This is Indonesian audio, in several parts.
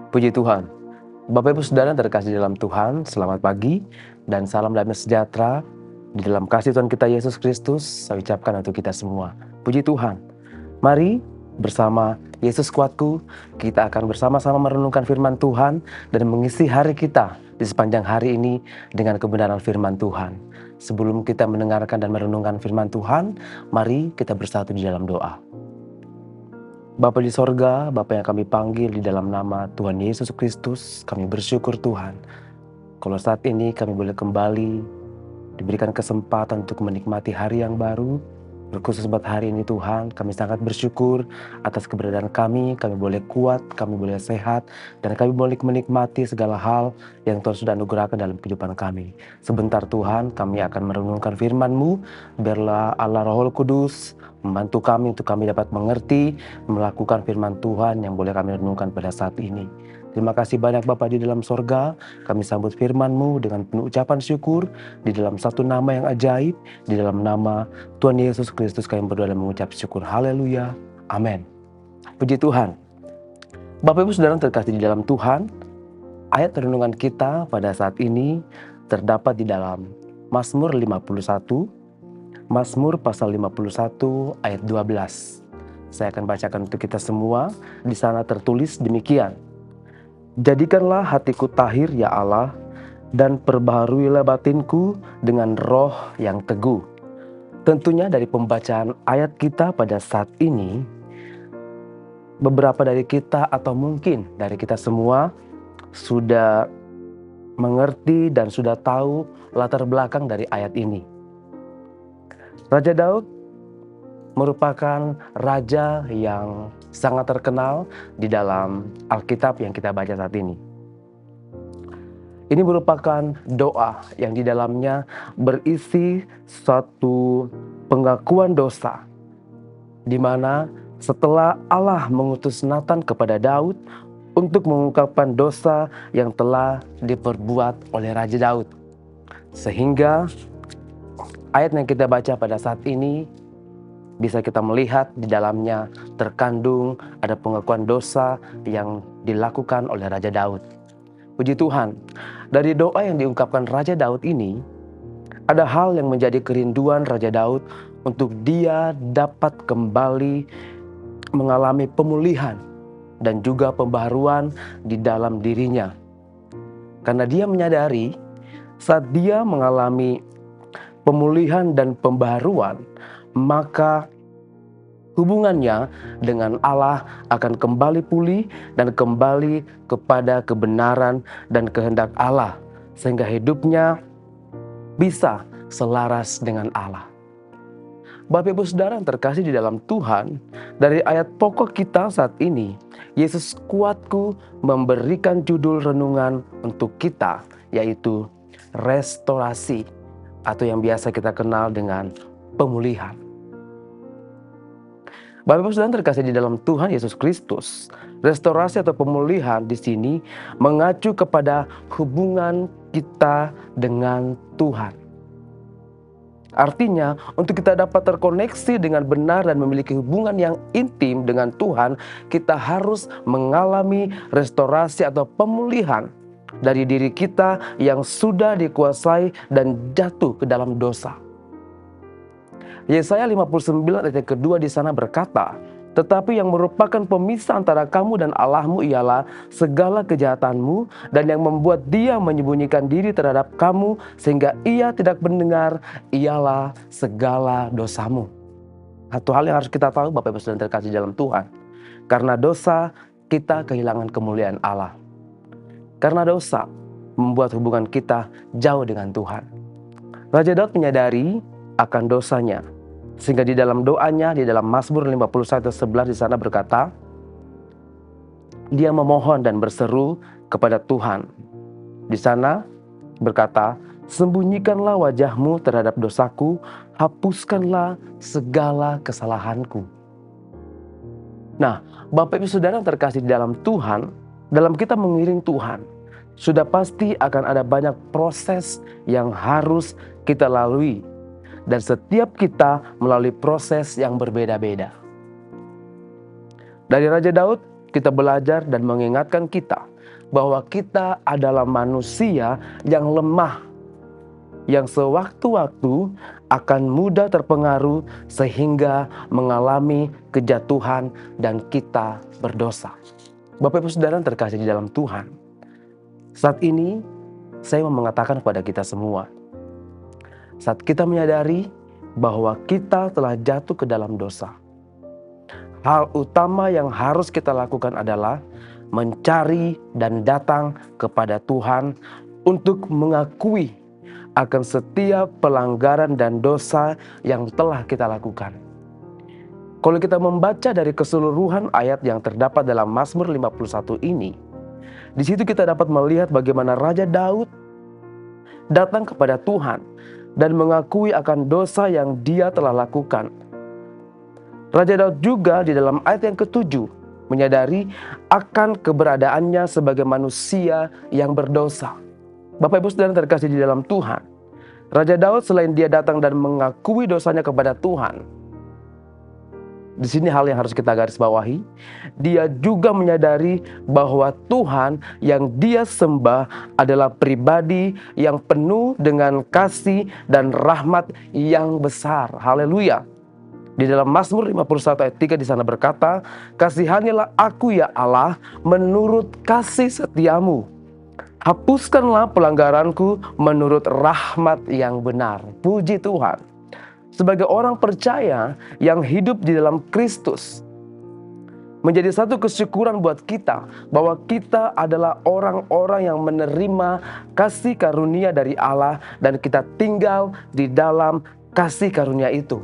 Puji Tuhan. Bapak Ibu Saudara yang terkasih dalam Tuhan, selamat pagi dan salam damai sejahtera di dalam kasih Tuhan kita Yesus Kristus saya ucapkan untuk kita semua. Puji Tuhan. Mari bersama Yesus Kuatku, kita akan bersama-sama merenungkan firman Tuhan dan mengisi hari kita di sepanjang hari ini dengan kebenaran firman Tuhan. Sebelum kita mendengarkan dan merenungkan firman Tuhan, mari kita bersatu di dalam doa. Bapa di sorga, Bapa yang kami panggil di dalam nama Tuhan Yesus Kristus, kami bersyukur Tuhan. Kalau saat ini kami boleh kembali diberikan kesempatan untuk menikmati hari yang baru, berkhusus buat hari ini Tuhan, kami sangat bersyukur atas keberadaan kami boleh kuat, kami boleh sehat, dan kami boleh menikmati segala hal yang Tuhan sudah anugerahkan dalam kehidupan kami. Sebentar Tuhan, kami akan merenungkan firman-Mu, biarlah Allah Roh Kudus membantu kami untuk kami dapat mengerti, melakukan firman Tuhan yang boleh kami renungkan pada saat ini. Terima kasih banyak Bapa di dalam sorga, kami sambut firman-Mu dengan penuh ucapan syukur, di dalam satu nama yang ajaib, di dalam nama Tuhan Yesus Kristus kami berdoa dan mengucap syukur. Haleluya, amin. Puji Tuhan. Bapak Ibu Saudara terkasih di dalam Tuhan, ayat renungan kita pada saat ini terdapat di dalam Mazmur 51, Mazmur pasal 51 ayat 12. Saya akan bacakan untuk kita semua. Di sana tertulis demikian. Jadikanlah hatiku tahir ya Allah, dan perbaharuilah batinku dengan roh yang teguh. Tentunya dari pembacaan ayat kita pada saat ini, beberapa dari kita atau mungkin dari kita semua sudah mengerti dan sudah tahu latar belakang dari ayat ini. Raja Daud merupakan raja yang sangat terkenal di dalam Alkitab yang kita baca saat ini. Ini merupakan doa yang di dalamnya berisi suatu pengakuan dosa, di mana setelah Allah mengutus Nathan kepada Daud untuk mengungkapkan dosa yang telah diperbuat oleh Raja Daud. Sehingga ayat yang kita baca pada saat ini bisa kita melihat di dalamnya terkandung ada pengakuan dosa yang dilakukan oleh Raja Daud. Puji Tuhan, dari doa yang diungkapkan Raja Daud ini, ada hal yang menjadi kerinduan Raja Daud untuk dia dapat kembali mengalami pemulihan dan juga pembaharuan di dalam dirinya. Karena dia menyadari saat dia mengalami pemulihan dan pembaharuan, maka hubungannya dengan Allah akan kembali pulih dan kembali kepada kebenaran dan kehendak Allah, sehingga hidupnya bisa selaras dengan Allah. Bapak Ibu Saudara yang terkasih di dalam Tuhan, dari ayat pokok kita saat ini, Yesus Kuatku memberikan judul renungan untuk kita, yaitu restorasi, atau yang biasa kita kenal dengan pemulihan. Bapak Ibu Saudara terkasih di dalam Tuhan Yesus Kristus, restorasi atau pemulihan di sini mengacu kepada hubungan kita dengan Tuhan. Artinya, untuk kita dapat terkoneksi dengan benar dan memiliki hubungan yang intim dengan Tuhan, kita harus mengalami restorasi atau pemulihan dari diri kita yang sudah dikuasai dan jatuh ke dalam dosa. Yesaya 59 ayat yang kedua di sana berkata, tetapi yang merupakan pemisah antara kamu dan Allahmu ialah segala kejahatanmu, dan yang membuat dia menyembunyikan diri terhadap kamu sehingga ia tidak mendengar ialah segala dosamu. Satu hal yang harus kita tahu Bapak Ibu Saudara terkasih dalam Tuhan, karena dosa kita kehilangan kemuliaan Allah. Karena dosa membuat hubungan kita jauh dengan Tuhan. Raja Daud menyadari akan dosanya, sehingga di dalam doanya, di dalam Mazmur 51:11 di sana berkata, dia memohon dan berseru kepada Tuhan. Di sana berkata, sembunyikanlah wajahmu terhadap dosaku, hapuskanlah segala kesalahanku. Nah, Bapak Ibu Saudara yang terkasih di dalam Tuhan, dalam kita mengiring Tuhan, sudah pasti akan ada banyak proses yang harus kita lalui. Dan setiap kita melalui proses yang berbeda-beda. Dari Raja Daud, kita belajar dan mengingatkan kita bahwa kita adalah manusia yang lemah, yang sewaktu-waktu akan mudah terpengaruh sehingga mengalami kejatuhan dan kita berdosa. Bapak Ibu Saudara yang terkasih di dalam Tuhan, saat ini saya mau mengatakan kepada kita semua, saat kita menyadari bahwa kita telah jatuh ke dalam dosa, hal utama yang harus kita lakukan adalah mencari dan datang kepada Tuhan untuk mengakui akan setiap pelanggaran dan dosa yang telah kita lakukan. Kalau kita membaca dari keseluruhan ayat yang terdapat dalam Mazmur 51 ini, di situ kita dapat melihat bagaimana Raja Daud datang kepada Tuhan dan mengakui akan dosa yang dia telah lakukan. Raja Daud juga di dalam ayat yang ke-7 menyadari akan keberadaannya sebagai manusia yang berdosa. Bapak Ibu Saudara terkasih di dalam Tuhan, Raja Daud selain dia datang dan mengakui dosanya kepada Tuhan, di sini hal yang harus kita garis bawahi, dia juga menyadari bahwa Tuhan yang dia sembah adalah pribadi yang penuh dengan kasih dan rahmat yang besar. Haleluya. Di dalam Mazmur 51 ayat 3 di sana berkata, "Kasihanilah aku ya Allah menurut kasih setiamu. Hapuskanlah pelanggaranku menurut rahmat yang benar." Puji Tuhan. Sebagai orang percaya yang hidup di dalam Kristus, menjadi satu kesyukuran buat kita bahwa kita adalah orang-orang yang menerima kasih karunia dari Allah dan kita tinggal di dalam kasih karunia itu.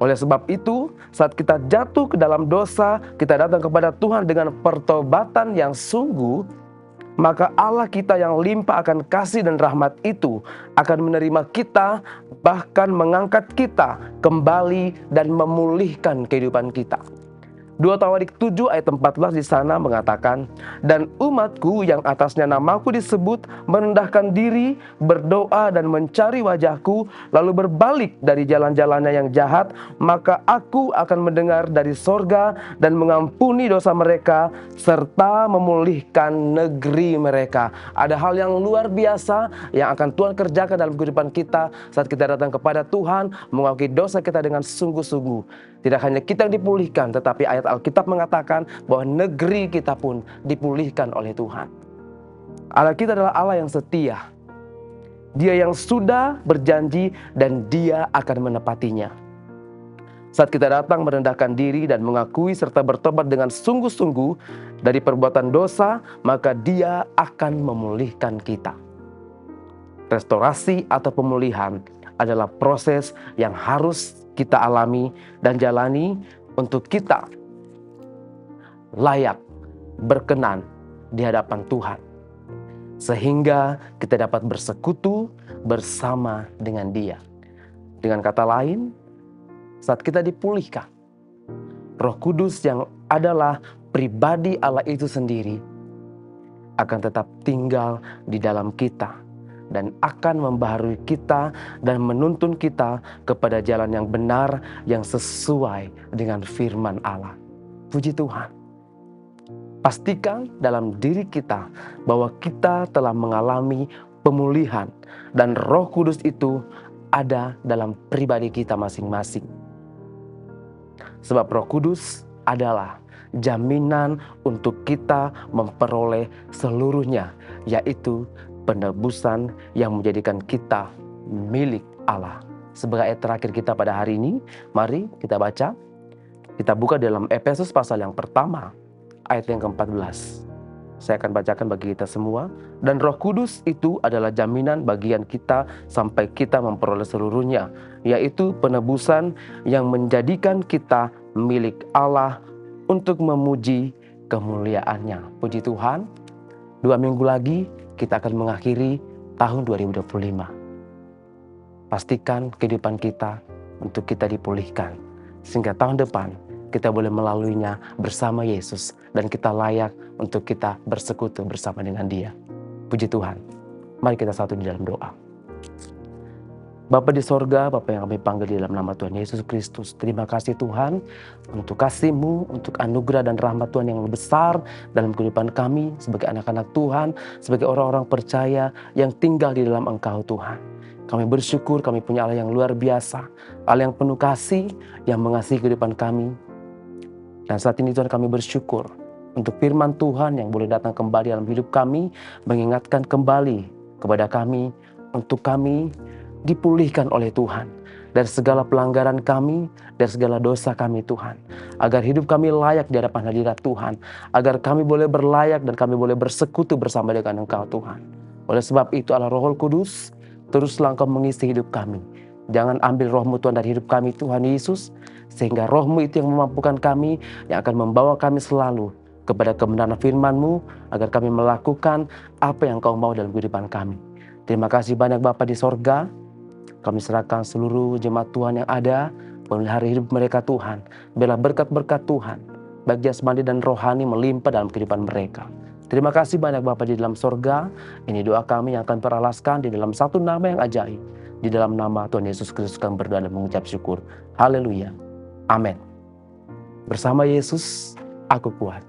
Oleh sebab itu, saat kita jatuh ke dalam dosa, kita datang kepada Tuhan dengan pertobatan yang sungguh, maka Allah kita yang limpah akan kasih dan rahmat itu akan menerima kita, bahkan mengangkat kita kembali dan memulihkan kehidupan kita. 2 Tawarik 7 ayat 14 di sana mengatakan, "Dan umatku yang atasnya namaku disebut merendahkan diri, berdoa dan mencari wajahku, lalu berbalik dari jalan-jalannya yang jahat, maka aku akan mendengar dari sorga dan mengampuni dosa mereka, serta memulihkan negeri mereka." Ada hal yang luar biasa yang akan Tuhan kerjakan dalam kehidupan kita saat kita datang kepada Tuhan, mengakui dosa kita dengan sungguh-sungguh. Tidak hanya kita yang dipulihkan, tetapi ayat Alkitab mengatakan bahwa negeri kita pun dipulihkan oleh Tuhan. Allah kita adalah Allah yang setia. Dia yang sudah berjanji dan Dia akan menepatinya. Saat kita datang merendahkan diri dan mengakui serta bertobat dengan sungguh-sungguh dari perbuatan dosa, maka Dia akan memulihkan kita. Restorasi atau pemulihan adalah proses yang harus kita alami dan jalani untuk kita layak berkenan di hadapan Tuhan, sehingga kita dapat bersekutu bersama dengan Dia. Dengan kata lain, saat kita dipulihkan, Roh Kudus yang adalah pribadi Allah itu sendiri akan tetap tinggal di dalam kita dan akan membaharui kita dan menuntun kita kepada jalan yang benar yang sesuai dengan firman Allah. Puji Tuhan. Pastikan dalam diri kita bahwa kita telah mengalami pemulihan dan Roh Kudus itu ada dalam pribadi kita masing-masing. Sebab Roh Kudus adalah jaminan untuk kita memperoleh seluruhnya, yaitu penebusan yang menjadikan kita milik Allah. Sebagai ayat terakhir kita pada hari ini, mari kita baca. Kita buka dalam Efesus pasal yang pertama, ayat yang ke-14. Saya akan bacakan bagi kita semua. "Dan Roh Kudus itu adalah jaminan bagian kita sampai kita memperoleh seluruhnya, yaitu penebusan yang menjadikan kita milik Allah untuk memuji kemuliaannya." Puji Tuhan, 2 minggu lagi kita akan mengakhiri tahun 2025. Pastikan kehidupan kita untuk kita dipulihkan, sehingga tahun depan kita boleh melaluinya bersama Yesus dan kita layak untuk kita bersekutu bersama dengan Dia. Puji Tuhan. Mari kita satu di dalam doa. Bapa di sorga, Bapa yang kami panggil di dalam nama Tuhan Yesus Kristus. Terima kasih Tuhan untuk kasih-Mu, untuk anugerah dan rahmat Tuhan yang besar dalam kehidupan kami sebagai anak-anak Tuhan, sebagai orang-orang percaya yang tinggal di dalam Engkau Tuhan. Kami bersyukur kami punya Allah yang luar biasa, Allah yang penuh kasih, yang mengasihi kehidupan kami. Dan saat ini Tuhan kami bersyukur untuk firman Tuhan yang boleh datang kembali dalam hidup kami, mengingatkan kembali kepada kami, untuk kami dipulihkan oleh Tuhan dari segala pelanggaran kami, dari segala dosa kami Tuhan. Agar hidup kami layak di hadapan hadirat Tuhan. Agar kami boleh berlayak dan kami boleh bersekutu bersama dengan Engkau Tuhan. Oleh sebab itu Allah Roh Kudus, teruslah Engkau mengisi hidup kami. Jangan ambil roh-Mu Tuhan dari hidup kami Tuhan Yesus. Sehingga roh-Mu itu yang memampukan kami, yang akan membawa kami selalu kepada kebenaran firman-Mu. Agar kami melakukan apa yang Engkau mau dalam kehidupan kami. Terima kasih banyak Bapa di sorga. Kami serahkan seluruh jemaat Tuhan yang ada, memelihara hidup mereka Tuhan. Biarlah berkat-berkat Tuhan, baik jasmani dan rohani melimpah dalam kehidupan mereka. Terima kasih banyak Bapa di dalam sorga. Ini doa kami yang akan peralaskan di dalam satu nama yang ajaib. Di dalam nama Tuhan Yesus Kristus kami berdoa dan mengucap syukur. Haleluya. Amin. Bersama Yesus, aku kuat.